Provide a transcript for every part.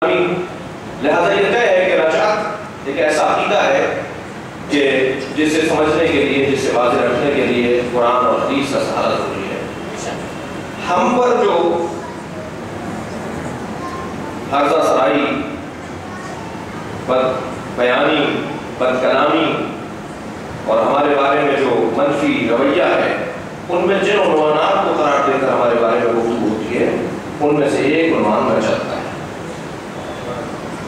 लिहाजा ये तय है कि रजात एक ऐसा अकीदा है कि जिसे समझने के लिए, जिसे वाज़ेह रखने के लिए कुरान और हदीस का सहारा जरूरी है। हम पर जो हर्जा सराई, बद बयानी, बद कलामी और हमारे बारे में जो मनफी रवैया है, उनमें जिन उन्वानात को करार देकर हमारे बारे में गुफ्तगू होती है, उनमें से एक उन्वान रजत है।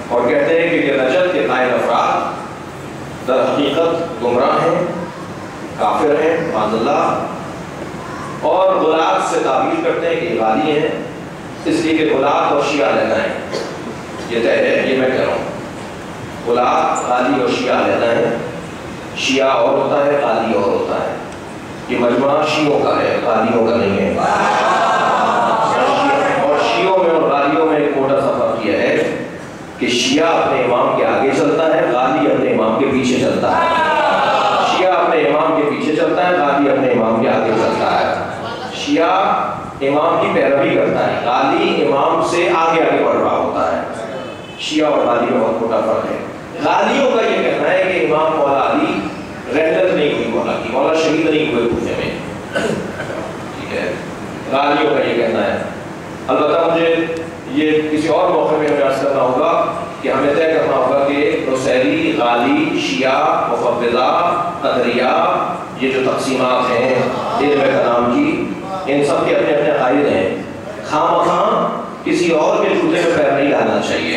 और कहते हैं कि रजत के कायल अफराद दर हकीकत गुमराह हैं, काफिर हैं, माज़अल्लाह, और गुलात से ताबीर करते हैं कि गाली हैं, इसलिए कि गुलात और शिया लेना है। ये तय है, ये मैं कह रहा हूँ। गुलात, गाली और शिया लेना है। शिया और होता है, गाली और होता है। ये मजमा शियों का है, गालियों का नहीं है। और शियों में और गालियों में एक मोटा सा फर्क यह है कि शिया अपने इमाम के आगे चलता है, गाली अपने इमाम के पीछे चलता है। शिया अपने इमाम के पीछे चलता है, गाली अपने इमाम के आगे चलता है। शिया इमाम की पैरवी करता है, गाली इमाम से आगे आगे बढ़ रहा होता है। शिया और गाली में बहुत मोटा फर्क है। गालियों का ये कहना है कि इमाम मौला अली रहलत नहीं हुई मौला की, मौला शहीद नहीं हुए कूफे में, ठीक है। गालियों का ये कहना है। अलबत्ता मुझे ये किसी और मौके में हमें अर्ज करना होगा कि हमें तय करना होगा कि नुसैरी, गाली, शिया, मुफव्विदा, कदरिया, ये जो तक़सीमात हैं इल्म कलाम की, इन सब के अपने अपने कायद हैं। खामखा किसी और के जूते में पैर नहीं डालना चाहिए।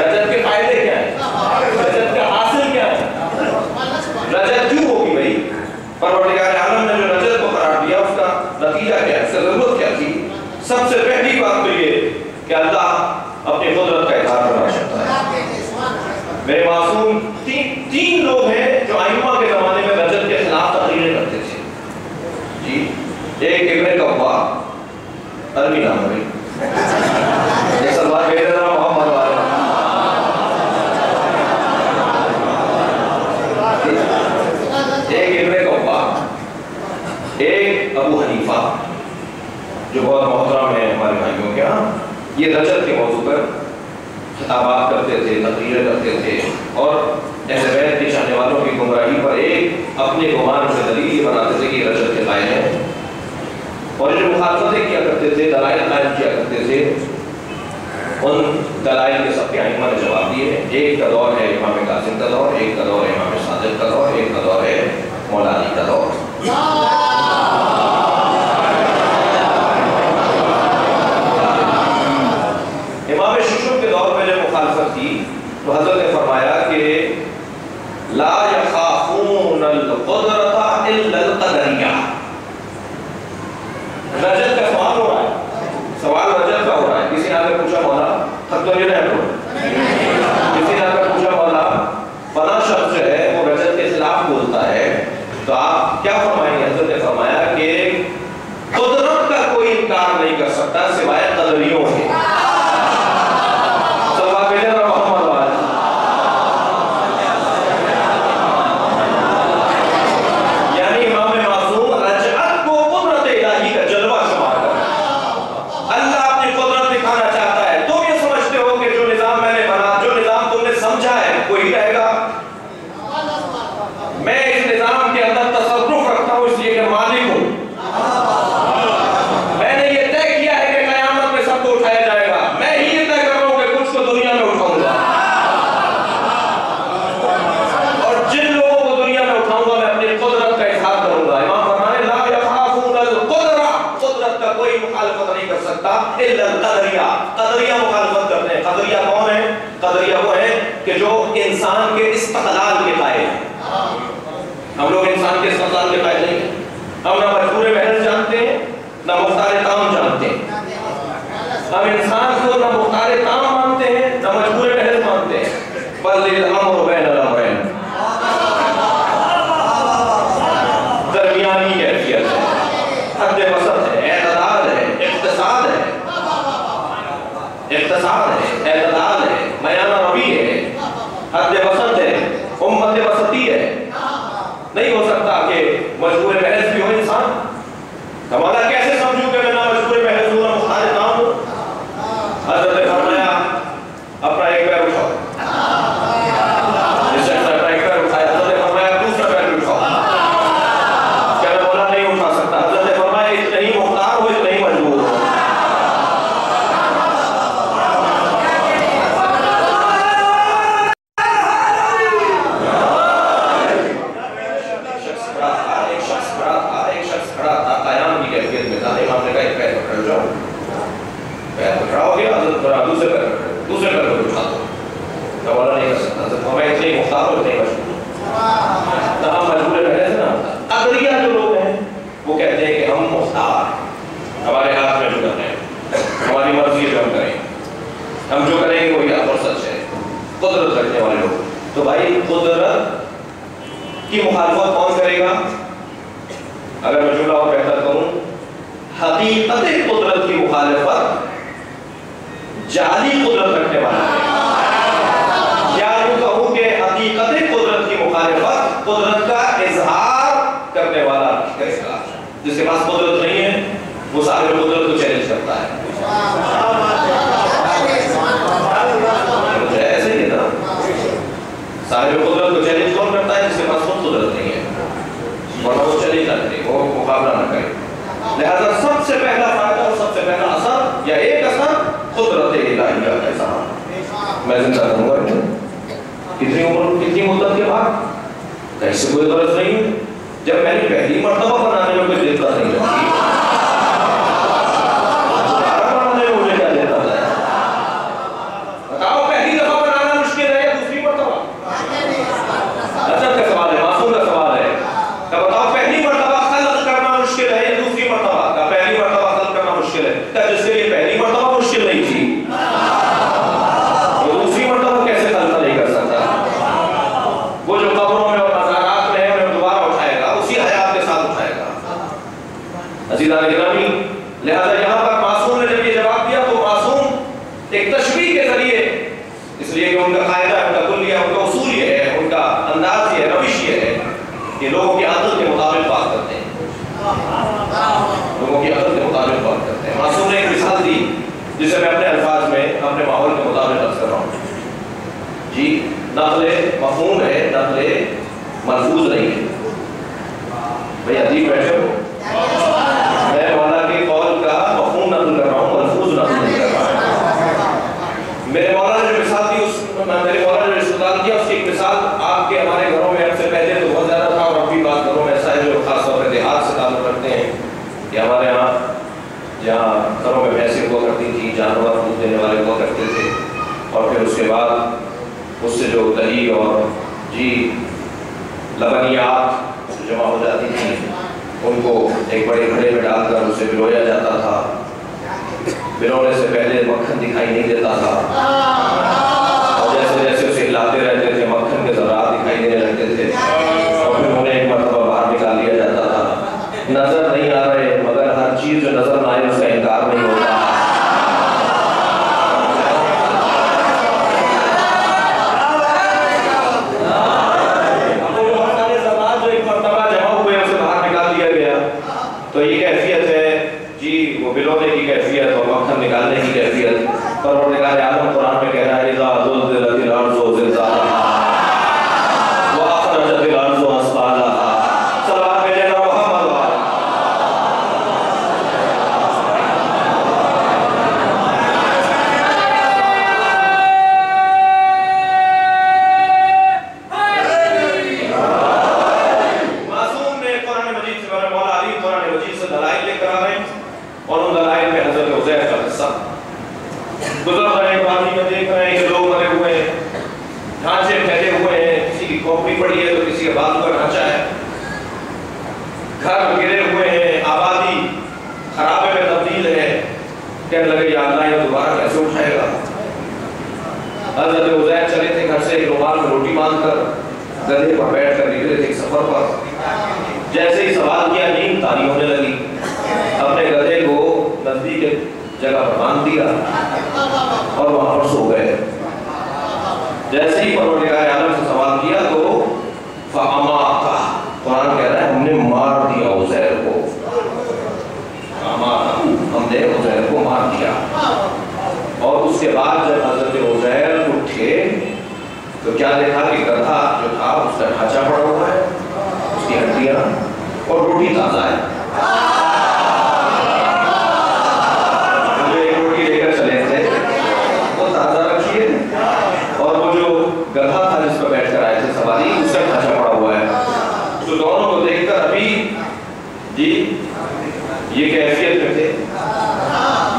रजत के फायदे क्या है, रजत का हासिल क्या है, रजत क्यों होगी भाई? नतीजा क्या है, इसका जरूरत क्या थी? सबसे पहली बात तो ये कि अल्लाह अपनी कुदरत का इजहार करना चाहता है। मेरे मासूम तीन लोग हैं जो आइम्मा के जमाने में रजत के खिलाफ तकरीरें करते थे जी। एक इब्न कव्वा, अरबी नाम है, एक सलमान भेज रहा मोहम्मद वाले, एक इब्न कव्वा, एक अबू हनीफा जो बहुत मोहतरम है हमारे भाइयों के यहाँ। ये रजत के मौजू पर खिताबात करते थे, तकरीरें करते थे और अहले बैत के चाहने वालों की गुमराही पर एक अपने गुमान से दलील ये बनाते थे कि रजत के कायल हैं। और जो मुखालफतें किया करते थे, दलाइल कायम किया करते थे, उन दलाइल के सबके आइम्मा ने जवाब दिए। एक का दौर है इमाम कासिम का दौर, एक का दौर है इमाम सादिक का दौर, एक का दौर है मौला अली का दौर। इमाम शुशुब के दौर में जब मुखालफत थी तो हजरत ने फरमाया कि ला यखाफून अल-कुदरता इल्ला अल-क़दरिया। रजत का सवाल हो रहा है, सवाल रजत का हो रहा है। किसी ने आकर पूछा मौला, तब तो ये नहीं, किसी ने आकर पूछा मौला फला शख्स जो है वो रजत के खिलाफ बोलता है, तो आप क्या फरमाएंगे? हजरत ने फरमाया कि कुदरत का कोई इनकार नहीं कर सकता सिवाय क़दरियों के। कि जो इंसान के इस्तिक़लाल के कायल हैं। हम लोग इंसान के इस्तिक़लाल के कायल नहीं हैं। हम ना मजबूर महज जानते हैं, ना मुख्तार ताम जानते हैं। हम इंसान को ना मुख्तार ताम मानते हैं, ना मजबूर महज मानते हैं। बल अम्र बैन अल-अमरैन, दरमियानी कैफियत है, हद वसत है, एतदाल है, इक़्तिसाद है, एतदाल है, मयाना रबी है, हद वसत है, उम्मत वसती है। नहीं हो सकता कि मजबूर महज भी हो इंसान। हमारा कैसे समझूं कि मैं ना मजबूर महज हूं ना मुख्तार ताम हूं? हज़रत ने फरमाया अपना एक पैर उठाओ। इस शख्स ने अपना एक पैर उठाया। हज़रत ने फरमाया दूसरा पैर भी उठाओ। क्या मैं बोला नहीं उठा सकता? हज़रत ने फरमाया इतना ही मुख्तार हो, इतना ही मजबूर हो। दूसरे पैर को उठा दो। हवाला नहीं कर सकता, तो हमें इतने मुख्तार हो, इतने मजबूर ना हम मजबूर रह ना। क़दरिया जो लोग हैं वो कहते हैं कि हम मुख्तार, हमारे हाथ में जो करना है, हमारी मर्जी जो हम करें, हम जो करेंगे वही आप और सच है। कुदरत रखने वाले लोग, तो भाई कुदरत की मुखालफत कौन करेगा? अगर मैं जुमला और बेहतर करूं, हकीकत कुदरत की मुखालफत जाली कुदरत रखने वाला है। या यूं कहूं कि हकीकत कुदरत की मुखालिफत कुदरत का इजहार करने वाला करेगा। जिसके पास कुदरत नहीं है वो सारे कुदरत को चैलेंज करता है। ऐसे ही ना, सारे कुदरत को चैलेंज कौन करता है? जिसके पास खुद कुदरत नहीं है, वरना वो चैलेंज ना करे, वो मुकाबला ना करे। लिहाजा सबसे पहला फायदा और सबसे पहला असर या एक असर कुदरत इलाहिया का इजहार। मैं जिंदा रहूंगा कितनी उम्र, कितनी मुद्दत के बाद? कैसे कोई गरज नहीं है। जब मैंने पहली मर्तबा बनाने में कोई दिक्कत नहीं रखी, दोबारा बनाने में मुझे क्या देता है? बताओ, पहली दफा बनाना मुश्किल है या दूसरी मर्तबा? अजब का सवाल है, मासूम का सवाल है। बताओ, पहली मर्तबा खल्क़ करना मुश्किल है या दूसरी मर्तबा? अक्ल के मुताबिक बात करते हैं, लोगों की अक्ल के मुताबिक बात करते हैं। मासूम ने एक मिसाल दी जिसे मैं अपने अल्फाज में अपने माहौल के मुताबिक अर्ज कर रहा हूँ जी। नक़्ल मफ़हूम है, नक़्ल मलफूज नहीं है। भाई अजीब बैठे हो, मैं मौला के कौल का मफ़हूम नक़्ल कर रहा हूँ, मलफूज नक़्ल नहीं कर रहा हूँ। मेरे मौला ने जो मिसाल दी, मेरे मौला ने जो इस्तेमाल किया, उसकी एक मिसाल आपके हमारे घरों में हमसे पहले तो बहुत ज़्यादा था, और अब भी बात घरों में ऐसा है जो खास तौर पर देहात से ताल्लुक़ रखते हैं कि हमारे यहाँ जहाँ घरों में भैंसें हुआ करती थी, जानवर दूध देने वाले हुआ करते थे, और फिर उसके बाद उससे जो दही और जी लबनियात जमा हो जाती थी, उनको एक बड़े घड़े में डालकर उसे भिगोया जाता था। भिगोने से पहले मक्खन दिखाई नहीं देता था, और जैसे जैसे उसे हिलाते रहते थे मक्खन के ज़रात दिखाई देने लगते थे, और फिर उन्हें एक मरतबा बाहर निकाल लिया जाता था। नजर नहीं आ रहे, मगर हर चीज जो नजर ना आए उसका इनकार नहीं होता। जो एक मरतबा जमा हुए उसे बाहर निकाल दिया गया, तो ये कैफियत है जी, वो भिगोने की कैफियत और मक्खन निकालने की कैफियत। परवरदिगार आलम कुरान में कह रहा है, इज़ा ज़ुल्ज़िलतिल अर्ज़ु ज़िलज़ालहा व अख़रजतिल अर्ज़ु अस्क़ालहा। सलाम भेजना मोहम्मद वाले। मासूम ने कुरान मजीद से, मेरे मौला अली कुरान मजीद से दलाइल लेकर आ रहे हैं, और उन दलाइल में हज़रत उज़ैर का हिस्सा गुजर रहे हैं। पानी में देख रहे हैं कि लोग मरे हुए हैं, ढांचे फैले हुए हैं, किसी की खोपड़ी पड़ी है तो किसी के बाजू का ढांचा है, घर गिरे हुए हैं, आबादी खराबे में तब्दील है। कहने लगे या अल्लाह ये दोबारा कैसे उठाएगा। हज़रत उज़ैर चले थे घर से, एक रुमाल में रोटी बांधकर गधे पर बैठ कर निकले थे सफर पर। जैसे ही सवाल किया, नींद तारी होने लगी। अपने गधे को नजदीक जगह पर बांध दिया और वहां पर सो गए। जैसे ही परवरदिगार आलम से सवाल किया तो फ़अमाता, कुरान कह रहा है हमने मार दिया उज़ैर को। हमने उज़ैर को मार दिया। और उसके बाद जब हज़रत उज़ैर उठे तो क्या देखा कि गधा जो था उसका ढांचा पड़ा हुआ है, उसकी हड्डियां और रोटी ताज़ा है। गधा था जिस पर बैठकर आए थे सवारी, उसका ढांचा पड़ा हुआ है। तो दोनों को देखकर अभी जी ये कैफियत में थे,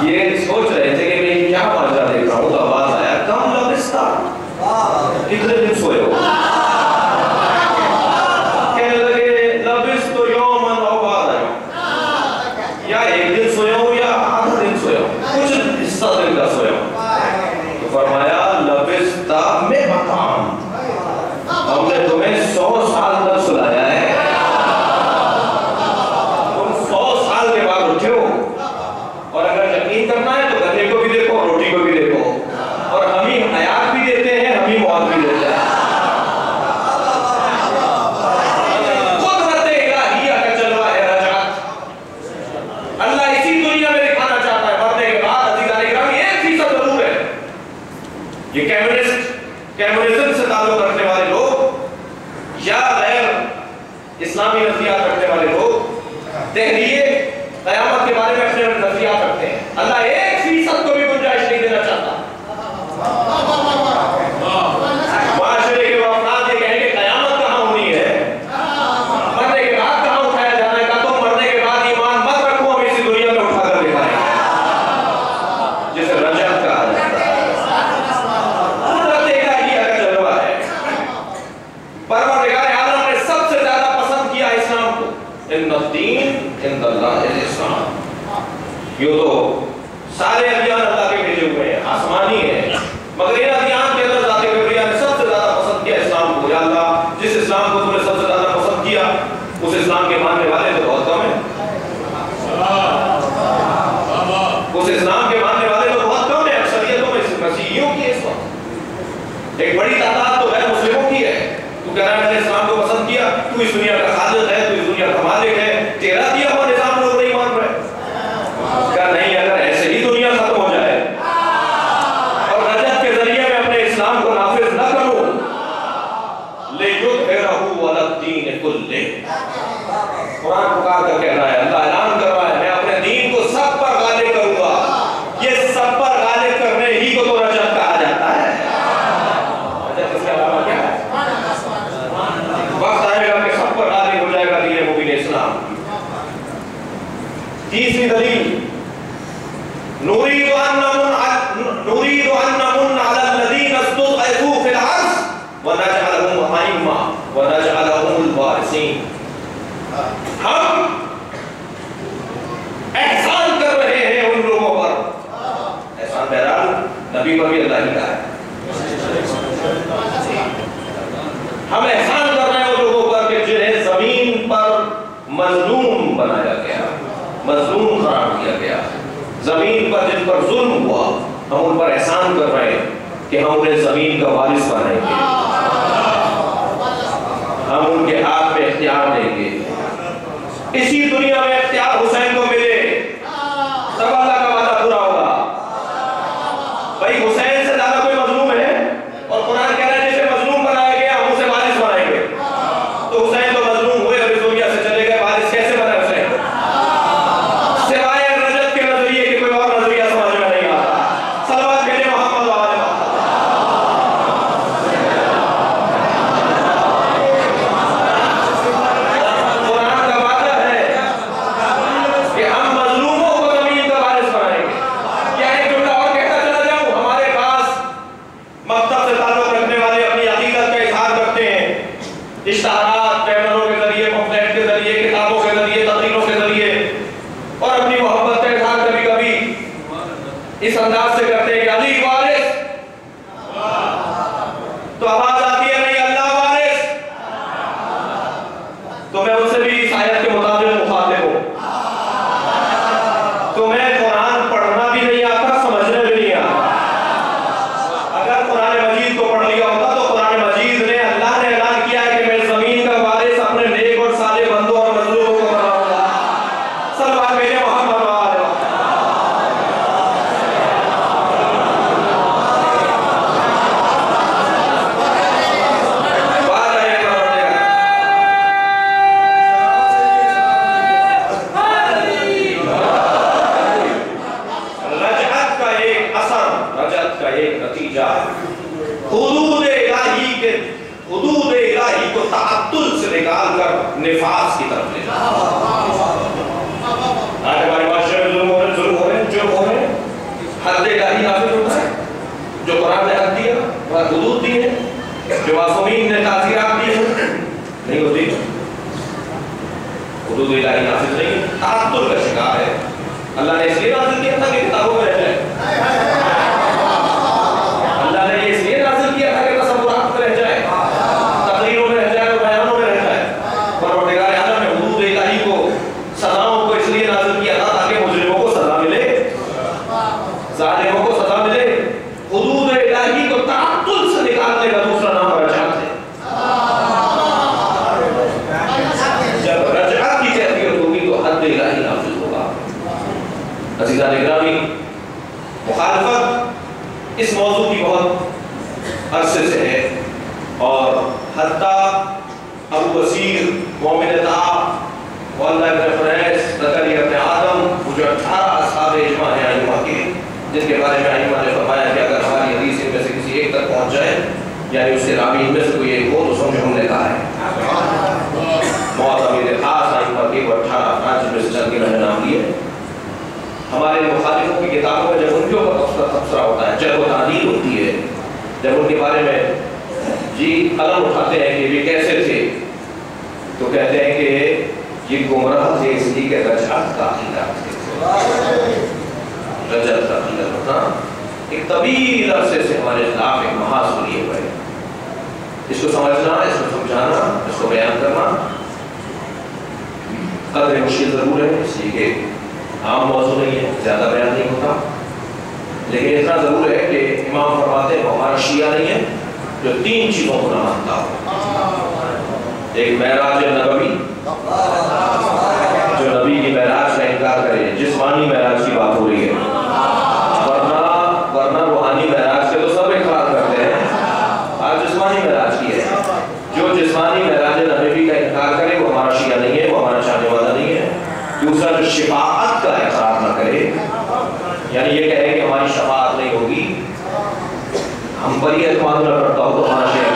ये सोच रहे थे कि मैं क्या माजरा देख रहा हूँ। तो आवाज आया, कम लबिस्ता, कितने दिन सोए हो। कहने लगे लबिस तो यौमन औ बाद यौम, या एक दिन सोए हो या आधा दिन सोए हो, कुछ हिस्सा दिन का सोए हो। तो फरमाया लबिस्ता में मकाम, हमने तुम्हें 100 साल तक सुलाया है, तुम 100 साल के बाद उठे हो। और अगर यकीन करना है तो गधे को भी देखो, रोटी को भी देखो, और हम ही हयात भी देते हैं, हम ही मौत भी देते हैं। कुदरत इलाहिया का जलवा है रजात। अल्लाह इसी दुनिया में दिखाना चाहता है, मरने के बाद अज़ीज़ान इकराम 1% जरूर है। ये कम्युनिज्म से ताल्लुक रखने वाले लोग या गैर इस्लामी नजरियात रखने वाले लोग तहरीर क़यामत के बारे में अपने नजरियात रखते हैं। अल्लाह 1% को भी गुंजाइश नहीं देना चाहता। माशरे के अफराद ये कहेंगे क़यामत कहाँ होनी है, मरने के बाद कहाँ उठाया जाना है। तो मरने के बाद ईमान मत रखो, हम इसी दुनिया में उठाकर दिखाएंगे, जिसे रजत कहा जाता है। परवरदिगार आलम ने सबसे ज्यादा पसंद किया इस्लाम को। इन्नद्दीन इंदल्लाहिल इस्लाम। यो तो सारे अदियान अल्लाह के भेजे हुए हैं, आसमानी है, मगर इन अदियान के अंदर ज़ात किबरिया ने सबसे ज्यादा पसंद किया इस्लाम को। या अल्लाह, जिस इस्लाम को तुमने सबसे ज्यादा पसंद किया, उस इस्लाम के मानने वाले तो बहुत कम है। उस इस्लाम के मानने वाले तो बहुत कम है। अक्सरियतों में मसीहियों की इस वक्त एक बड़ी तादाद तो गैर मुस्लिमों की है। तू कह रहा है मैंने इस्लाम को पसंद किया, तू इस दुनिया का खालिक है, तू कुरान पुकार कर कह रहा है, अल्लाह ऐलान कर रहा है, मैं अपने दीन को सब पर गालिब करूंगा। ये सब पर गालिब करने ही को तो रजत कहा जाता है। रजत इसके अलावा क्या है? वक्त आएगा कि सब पर गालिब हो जाएगा दीन मुबीन इस्लाम। तीसरी दलील, नूरीदु अन नमुन अला लज़ीना इस्तुज़इफू फिल अर्ज़ व नजअलहुम अइम्मा व नजअलहुमुल वारिसीन। हम एहसान कर रहे हैं उन लोगों पर, एहसान बहरहाल नबी पर भी अल्लाह ही का है। हम एहसान कर रहे हैं उन लोगों पर कि जिन्हें जमीन पर मजलूम बनाया गया, मजलूम करार दिया गया, जमीन पर जिन पर जुल्म हुआ, हम उन पर एहसान कर रहे हैं कि हम उन्हें जमीन का वारिस बनाएंगे, हम उनके हाथ में इख्तियार देंगे। इसी दुनिया में इख्तियार हुसैन को मिले तब अल्लाह का वादा पूरा होगा। भाई हुसैन से ज्यादा कोई मजलूम है? और कुरान कह रहा है जिसे मजलूम बनाया गया हम उसे वारिस बनाएंगे। तो हुसैन तो मजलूम हुए और इस दुनिया से चले गए, वारिस कैसे बना हुसैन? सिवाय रजत के नजरिए के कोई और नजरिया समझ में नहीं आता। सलवात भेजे मोहम्मद व आले मोहम्मद। कुरान का वादा है कि हम मजलूमों को जमीन का वारिस बनाएंगे। क्या एक जुमला और कहता चला जाऊं? हमारे पास मकतब से ताल्लुक रखने वाले अपनी अकीदत का इजहार करते हैं, इश्तिहारात, पैगंबरों के जरिए, पम्फलेट के जरिए, किताबों के जरिए, तकरीरों के जरिए, और अपनी मोहब्बत का इजहार कभी कभी इस अंदाज से करते हैं कि अली वारिस, तो आवाज आती है नहीं अल्लाह वारिस। तो मैं उनसे भी इस आयत के मुताबिक मुखातिब हूं। तुम्हें कुरान पढ़ना भी नहीं आता, समझने भी नहीं आता। अगर कुरान मजीद को पढ़ लिया होता तो कुरान मजीद ने, अल्लाह ने ऐलान किया है कि मैं जमीन का वारिस अपने नेक और साले बंदों और मजलूमों को बनाऊंगा। सल्लल्लाहु अलैहि मोहम्मद व आले नतीजा हुदूद इलाही को ताअत्तुल से निकाल कर निफास की तरफ ले जाना। आज हमारे पास जुल्म हो रहे हैं, हद इलाही नाफिज होता है। जो कुरान ने हद दिया, वह हुदूद दी है, जो मासूमीन ने ताज़ीरात दी है, नहीं होती। हुदूद इलाही नाफिज नहीं, ताअत्तुल का शिकार है। अल्लाह ने इसलिए नाज़िल किया था कि किताबों में रह जाए। अल्लाह ने ये इसलिए नाज़िल किया था कि तसव्वुरात में रह जाए, तकरीरों में रह जाए और बयानों में रह जाए। परवरदिगार आलम ने हुदूद इलाही को, सज़ाओं को इसलिए नाज़िल किया था ताकि मुजरिमों को सज़ा मिले, ज़ालिमों को सज़ा मिले। हुदूद इलाही को ताअत्तुल से निकालने का दूसरा नाम रजअत है। जब रजअत की कैफियत होगी तो हद इलाही नाफिज होगा। अज़ीज़ान इकरामी, मुखालफत इस मौजू की बहुत अरसे से है और हत्ता अबू बसीर, मोमिन ताब, वाला इब्न फरैस, ज़करिया इब्न आदम, वो जो 18 असहाब इज्मा हैं अइम्मा के, जिनके बारे में अइम्मा ने फरमाया कि अगर हमारी हदीस इनमें से किसी एक तक पहुंच जाए, यानी उसके रावी इनमें से कोई एक हो, तो समझो हमने कहा है। मौत खास अइम्मा के 18 अफराद जिनमें से चंद के मैंने नाम लिए। हमारे मुखालिफों की किताबों में जब उनके ऊपर तबसरा होता है, जब वो तादील होती है, जब उनके बारे में जी कलम उठाते हैं कि वे कैसे थे, तो कहते हैं कि ये गुमराह थे इसलिए कि रजअत का अकीदा थे। रजअत का अकीदा होना एक तवील अरसे से हमारे खिलाफ एक महाज लिए हुए। इसको समझना, इसको समझाना, इसको बयान करना कदर मुश्किल जरूर है, इसलिए कि आम मौजूद नहीं है, ज्यादा बयान नहीं होता। लेकिन इतना जरूर है कि इमाम फरमाते हैं हमारा शिया नहीं है जो 3 चीजों को ना मानता हो। एक मेराज नबवी, जो नबी की मेराज का इनकार करे, जिस्मानी मेराज की बात हो रही है, वरना रूहानी मेराज के तो सब इकरार करते हैं। आज जिस्मानी मेराज की है, जो जिस्मानी मेराज नबवी का इनकार करे वो हमारा शिया नहीं है, वो हमारा चाहने वाला दूसरा जो शफाअत का इकरार ना करे, यानी ये कहे कि हमारी शफाअत नहीं होगी, हम पर ही एतमाद न करता हो तो हमारा शेख